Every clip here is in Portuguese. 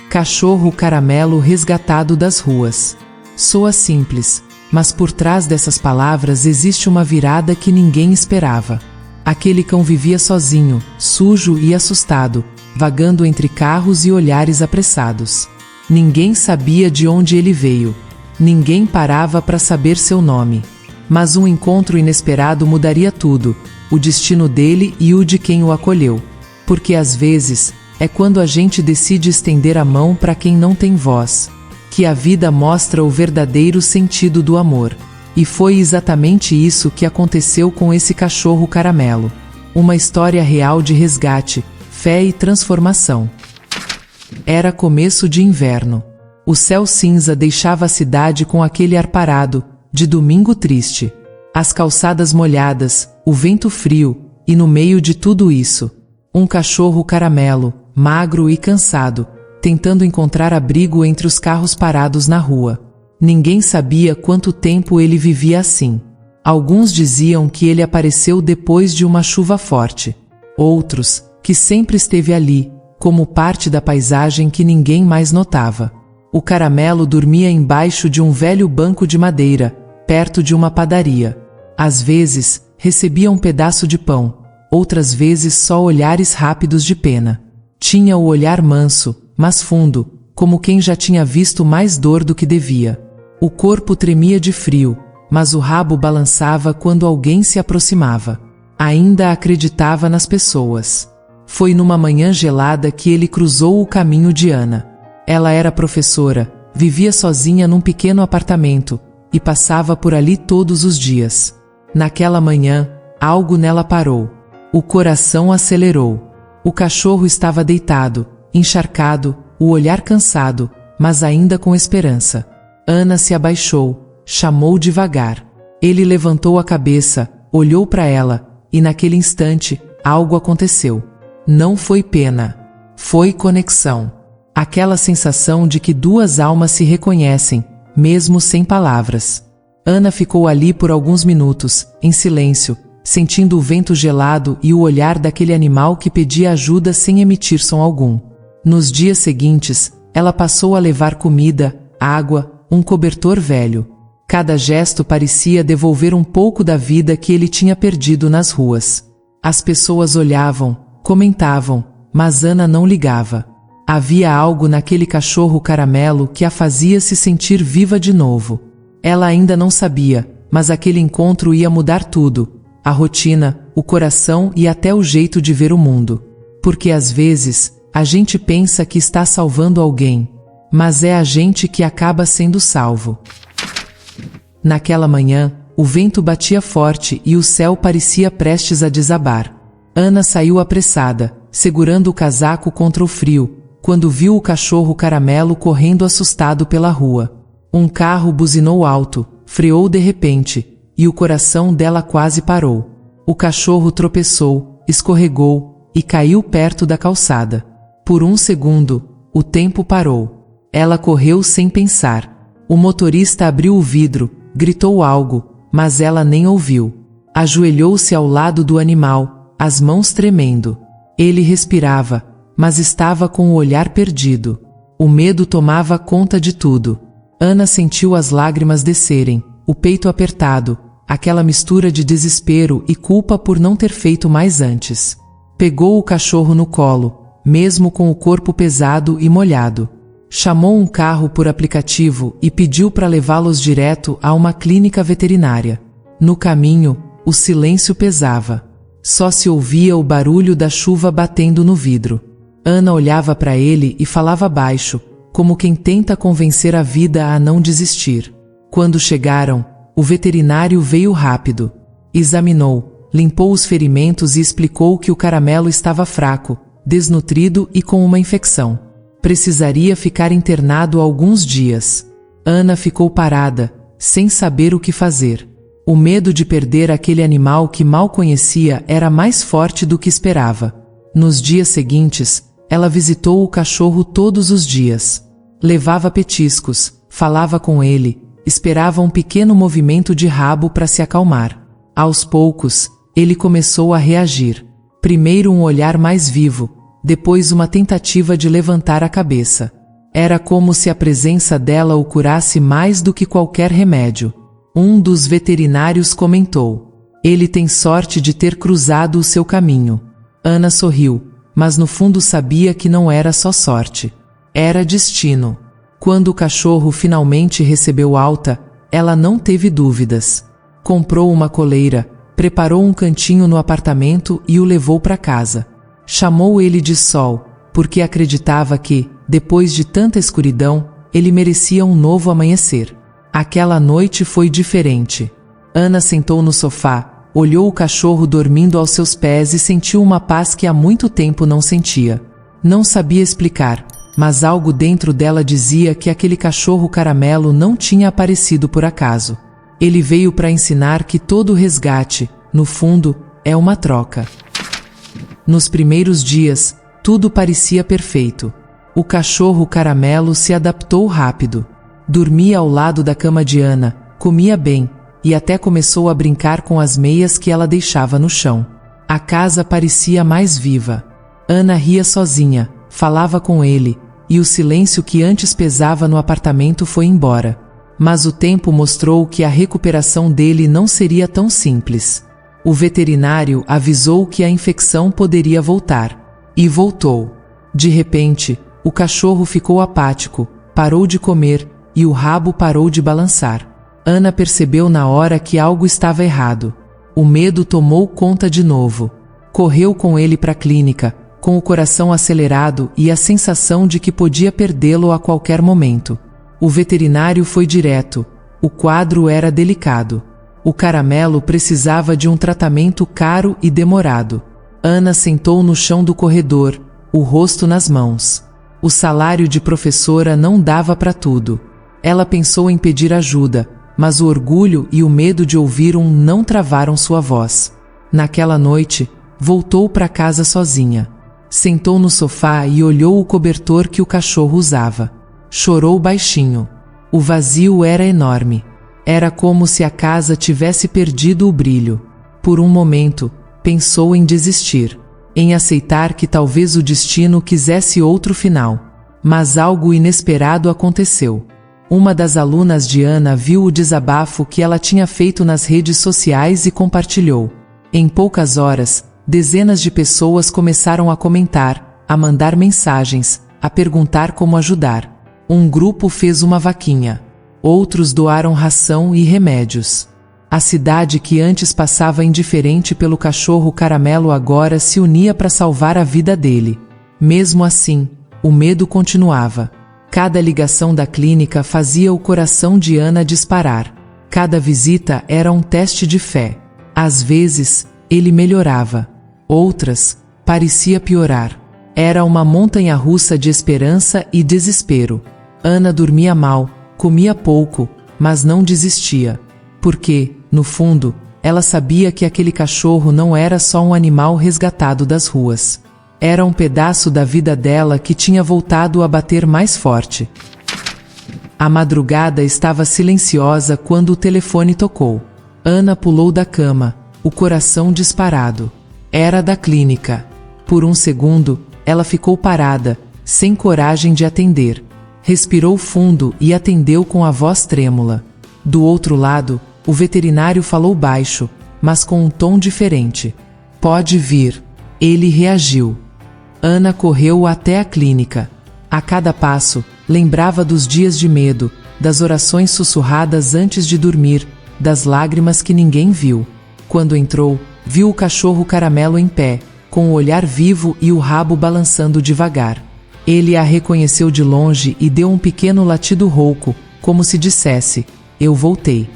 Cachorro caramelo resgatado das ruas. Soa simples, mas por trás dessas palavras existe uma virada que ninguém esperava. Aquele cão vivia sozinho, sujo e assustado, vagando entre carros e olhares apressados. Ninguém sabia de onde ele veio. Ninguém parava para saber seu nome. Mas um encontro inesperado mudaria tudo, o destino dele e o de quem o acolheu. Porque às vezes, é quando a gente decide estender a mão para quem não tem voz, que a vida mostra o verdadeiro sentido do amor. E foi exatamente isso que aconteceu com esse cachorro caramelo. Uma história real de resgate, fé e transformação. Era começo de inverno. O céu cinza deixava a cidade com aquele ar parado, de domingo triste. As calçadas molhadas, o vento frio, e no meio de tudo isso, um cachorro caramelo, magro e cansado, tentando encontrar abrigo entre os carros parados na rua. Ninguém sabia quanto tempo ele vivia assim. Alguns diziam que ele apareceu depois de uma chuva forte. Outros, que sempre esteve ali, como parte da paisagem que ninguém mais notava. O caramelo dormia embaixo de um velho banco de madeira, perto de uma padaria. Às vezes, recebia um pedaço de pão, outras vezes só olhares rápidos de pena. Tinha o olhar manso, mas fundo, como quem já tinha visto mais dor do que devia. O corpo tremia de frio, mas o rabo balançava quando alguém se aproximava. Ainda acreditava nas pessoas. Foi numa manhã gelada que ele cruzou o caminho de Ana. Ela era professora, vivia sozinha num pequeno apartamento, e passava por ali todos os dias. Naquela manhã, algo nela parou. O coração acelerou. O cachorro estava deitado, encharcado, o olhar cansado, mas ainda com esperança. Ana se abaixou, chamou devagar. Ele levantou a cabeça, olhou para ela, e naquele instante, algo aconteceu. Não foi pena. Foi conexão. Aquela sensação de que duas almas se reconhecem, mesmo sem palavras. Ana ficou ali por alguns minutos, em silêncio, sentindo o vento gelado e o olhar daquele animal que pedia ajuda sem emitir som algum. Nos dias seguintes, ela passou a levar comida, água, um cobertor velho. Cada gesto parecia devolver um pouco da vida que ele tinha perdido nas ruas. As pessoas olhavam, comentavam, mas Ana não ligava. Havia algo naquele cachorro caramelo que a fazia se sentir viva de novo. Ela ainda não sabia, mas aquele encontro ia mudar tudo. A rotina, o coração e até o jeito de ver o mundo. Porque às vezes, a gente pensa que está salvando alguém, mas é a gente que acaba sendo salvo. Naquela manhã, o vento batia forte e o céu parecia prestes a desabar. Ana saiu apressada, segurando o casaco contra o frio, quando viu o cachorro caramelo correndo assustado pela rua. Um carro buzinou alto, freou de repente, e o coração dela quase parou. O cachorro tropeçou, escorregou e caiu perto da calçada. Por um segundo, o tempo parou. Ela correu sem pensar. O motorista abriu o vidro, gritou algo, mas ela nem ouviu. Ajoelhou-se ao lado do animal, as mãos tremendo. Ele respirava, mas estava com o olhar perdido. O medo tomava conta de tudo. Ana sentiu as lágrimas descerem, o peito apertado, aquela mistura de desespero e culpa por não ter feito mais antes. Pegou o cachorro no colo, mesmo com o corpo pesado e molhado. Chamou um carro por aplicativo e pediu para levá-los direto a uma clínica veterinária. No caminho, o silêncio pesava. Só se ouvia o barulho da chuva batendo no vidro. Ana olhava para ele e falava baixo, como quem tenta convencer a vida a não desistir. Quando chegaram, o veterinário veio rápido. Examinou, limpou os ferimentos e explicou que o caramelo estava fraco, desnutrido e com uma infecção. Precisaria ficar internado alguns dias. Ana ficou parada, sem saber o que fazer. O medo de perder aquele animal que mal conhecia era mais forte do que esperava. Nos dias seguintes, ela visitou o cachorro todos os dias. Levava petiscos, falava com ele, esperava um pequeno movimento de rabo para se acalmar. Aos poucos, ele começou a reagir. Primeiro um olhar mais vivo, depois uma tentativa de levantar a cabeça. Era como se a presença dela o curasse mais do que qualquer remédio. Um dos veterinários comentou: "Ele tem sorte de ter cruzado o seu caminho." Ana sorriu, mas no fundo sabia que não era só sorte. Era destino. Quando o cachorro finalmente recebeu alta, ela não teve dúvidas. Comprou uma coleira, preparou um cantinho no apartamento e o levou para casa. Chamou ele de Sol, porque acreditava que, depois de tanta escuridão, ele merecia um novo amanhecer. Aquela noite foi diferente. Ana sentou no sofá, olhou o cachorro dormindo aos seus pés e sentiu uma paz que há muito tempo não sentia. Não sabia explicar, mas algo dentro dela dizia que aquele cachorro caramelo não tinha aparecido por acaso. Ele veio para ensinar que todo resgate, no fundo, é uma troca. Nos primeiros dias, tudo parecia perfeito. O cachorro caramelo se adaptou rápido. Dormia ao lado da cama de Ana, comia bem, e até começou a brincar com as meias que ela deixava no chão. A casa parecia mais viva. Ana ria sozinha, falava com ele, e o silêncio que antes pesava no apartamento foi embora. Mas o tempo mostrou que a recuperação dele não seria tão simples. O veterinário avisou que a infecção poderia voltar. E voltou. De repente, o cachorro ficou apático, parou de comer, e o rabo parou de balançar. Ana percebeu na hora que algo estava errado. O medo tomou conta de novo. Correu com ele para a clínica, com o coração acelerado e a sensação de que podia perdê-lo a qualquer momento. O veterinário foi direto. O quadro era delicado. O caramelo precisava de um tratamento caro e demorado. Ana sentou no chão do corredor, o rosto nas mãos. O salário de professora não dava para tudo. Ela pensou em pedir ajuda, mas o orgulho e o medo de ouvir um não travaram sua voz. Naquela noite, voltou para casa sozinha. Sentou no sofá e olhou o cobertor que o cachorro usava. Chorou baixinho. O vazio era enorme. Era como se a casa tivesse perdido o brilho. Por um momento, pensou em desistir, em aceitar que talvez o destino quisesse outro final. Mas algo inesperado aconteceu. Uma das alunas de Ana viu o desabafo que ela tinha feito nas redes sociais e compartilhou. Em poucas horas, dezenas de pessoas começaram a comentar, a mandar mensagens, a perguntar como ajudar. Um grupo fez uma vaquinha. Outros doaram ração e remédios. A cidade que antes passava indiferente pelo cachorro caramelo agora se unia para salvar a vida dele. Mesmo assim, o medo continuava. Cada ligação da clínica fazia o coração de Ana disparar. Cada visita era um teste de fé. Às vezes, ele melhorava. Outras, parecia piorar. Era uma montanha-russa de esperança e desespero. Ana dormia mal, comia pouco, mas não desistia. Porque, no fundo, ela sabia que aquele cachorro não era só um animal resgatado das ruas. Era um pedaço da vida dela que tinha voltado a bater mais forte. A madrugada estava silenciosa quando o telefone tocou. Ana pulou da cama, o coração disparado. Era da clínica. Por um segundo, ela ficou parada, sem coragem de atender. Respirou fundo e atendeu com a voz trêmula. Do outro lado, o veterinário falou baixo, mas com um tom diferente. "Pode vir." Ele reagiu. Ana correu até a clínica. A cada passo, lembrava dos dias de medo, das orações sussurradas antes de dormir, das lágrimas que ninguém viu. Quando entrou, viu o cachorro caramelo em pé, com o olhar vivo e o rabo balançando devagar. Ele a reconheceu de longe e deu um pequeno latido rouco, como se dissesse: "Eu voltei."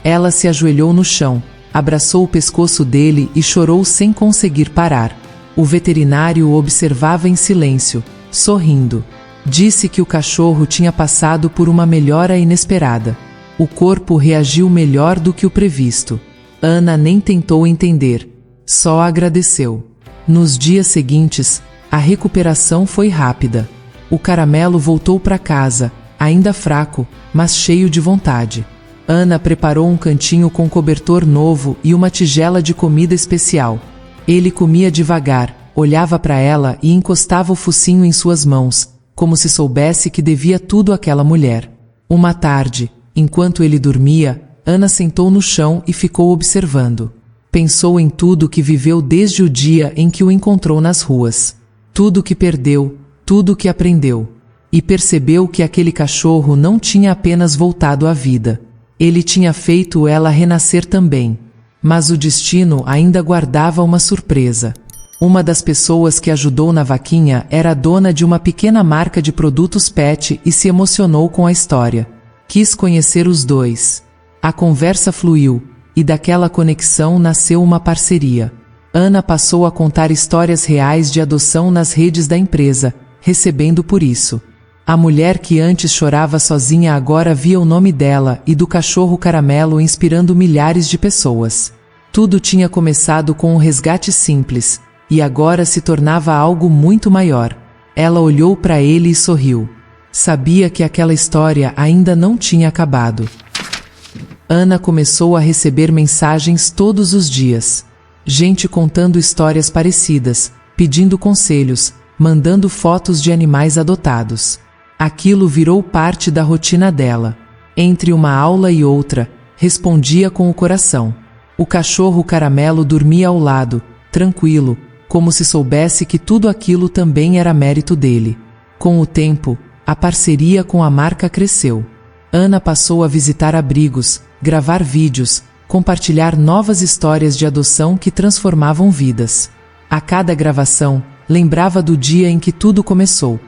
Ela se ajoelhou no chão, abraçou o pescoço dele e chorou sem conseguir parar. O veterinário o observava em silêncio, sorrindo. Disse que o cachorro tinha passado por uma melhora inesperada. O corpo reagiu melhor do que o previsto. Ana nem tentou entender, só agradeceu. Nos dias seguintes, a recuperação foi rápida. O caramelo voltou para casa, ainda fraco, mas cheio de vontade. Ana preparou um cantinho com cobertor novo e uma tigela de comida especial. Ele comia devagar, olhava para ela e encostava o focinho em suas mãos, como se soubesse que devia tudo àquela mulher. Uma tarde, enquanto ele dormia, Ana sentou no chão e ficou observando. Pensou em tudo que viveu desde o dia em que o encontrou nas ruas. Tudo que perdeu, tudo que aprendeu. E percebeu que aquele cachorro não tinha apenas voltado à vida. Ele tinha feito ela renascer também. Mas o destino ainda guardava uma surpresa. Uma das pessoas que ajudou na vaquinha era a dona de uma pequena marca de produtos pet e se emocionou com a história. Quis conhecer os dois. A conversa fluiu, e daquela conexão nasceu uma parceria. Ana passou a contar histórias reais de adoção nas redes da empresa, recebendo por isso. A mulher que antes chorava sozinha agora via o nome dela e do cachorro Caramelo inspirando milhares de pessoas. Tudo tinha começado com um resgate simples, e agora se tornava algo muito maior. Ela olhou para ele e sorriu. Sabia que aquela história ainda não tinha acabado. Ana começou a receber mensagens todos os dias. Gente contando histórias parecidas, pedindo conselhos, mandando fotos de animais adotados. Aquilo virou parte da rotina dela. Entre uma aula e outra, respondia com o coração. O cachorro Caramelo dormia ao lado, tranquilo, como se soubesse que tudo aquilo também era mérito dele. Com o tempo, a parceria com a marca cresceu. Ana passou a visitar abrigos, gravar vídeos, compartilhar novas histórias de adoção que transformavam vidas. A cada gravação, lembrava do dia em que tudo começou.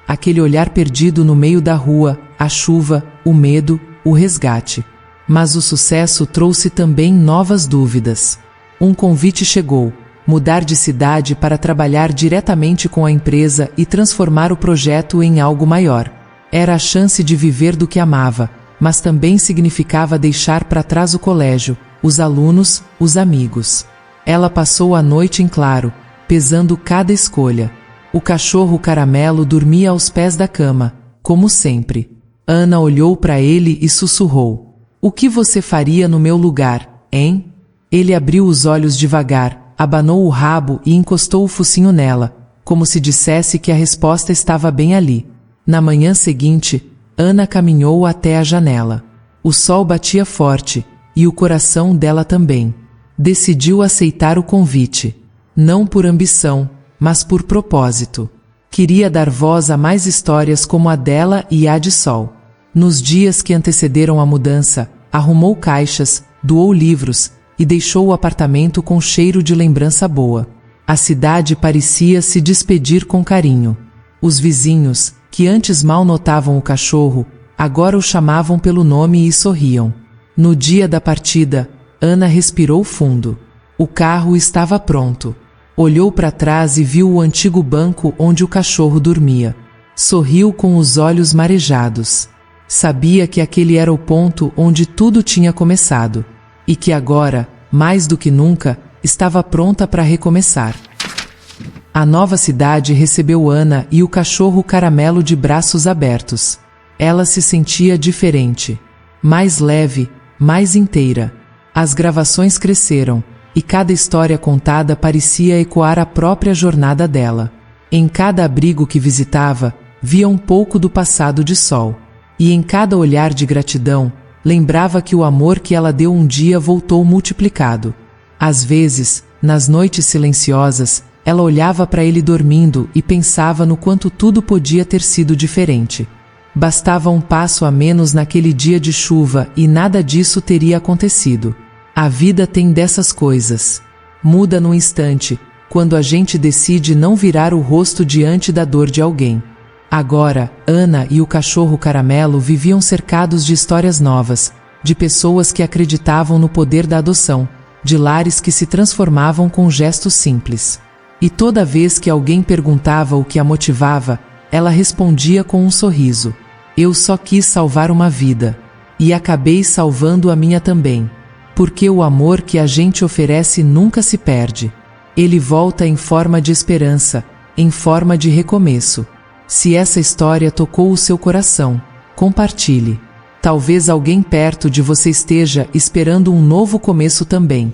Aquele olhar perdido no meio da rua, a chuva, o medo, o resgate. Mas o sucesso trouxe também novas dúvidas. Um convite chegou: mudar de cidade para trabalhar diretamente com a empresa e transformar o projeto em algo maior. Era a chance de viver do que amava, mas também significava deixar para trás o colégio, os alunos, os amigos. Ela passou a noite em claro, pesando cada escolha. O cachorro Caramelo dormia aos pés da cama, como sempre. Ana olhou para ele e sussurrou: "O que você faria no meu lugar, hein?" Ele abriu os olhos devagar, abanou o rabo e encostou o focinho nela, como se dissesse que a resposta estava bem ali. Na manhã seguinte, Ana caminhou até a janela. O sol batia forte, e o coração dela também. Decidiu aceitar o convite. Não por ambição, mas por propósito. Queria dar voz a mais histórias como a dela e a de Sol. Nos dias que antecederam a mudança, arrumou caixas, doou livros e deixou o apartamento com cheiro de lembrança boa. A cidade parecia se despedir com carinho. Os vizinhos, que antes mal notavam o cachorro, agora o chamavam pelo nome e sorriam. No dia da partida, Ana respirou fundo. O carro estava pronto. Olhou para trás e viu o antigo banco onde o cachorro dormia. Sorriu com os olhos marejados. Sabia que aquele era o ponto onde tudo tinha começado. E que agora, mais do que nunca, estava pronta para recomeçar. A nova cidade recebeu Ana e o cachorro Caramelo de braços abertos. Ela se sentia diferente. Mais leve, mais inteira. As gravações cresceram. E cada história contada parecia ecoar a própria jornada dela. Em cada abrigo que visitava, via um pouco do passado de Sol. E em cada olhar de gratidão, lembrava que o amor que ela deu um dia voltou multiplicado. Às vezes, nas noites silenciosas, ela olhava para ele dormindo e pensava no quanto tudo podia ter sido diferente. Bastava um passo a menos naquele dia de chuva e nada disso teria acontecido. A vida tem dessas coisas. Muda num instante, quando a gente decide não virar o rosto diante da dor de alguém. Agora, Ana e o cachorro Caramelo viviam cercados de histórias novas, de pessoas que acreditavam no poder da adoção, de lares que se transformavam com gestos simples. E toda vez que alguém perguntava o que a motivava, ela respondia com um sorriso: "Eu só quis salvar uma vida. E acabei salvando a minha também." Porque o amor que a gente oferece nunca se perde. Ele volta em forma de esperança, em forma de recomeço. Se essa história tocou o seu coração, compartilhe. Talvez alguém perto de você esteja esperando um novo começo também.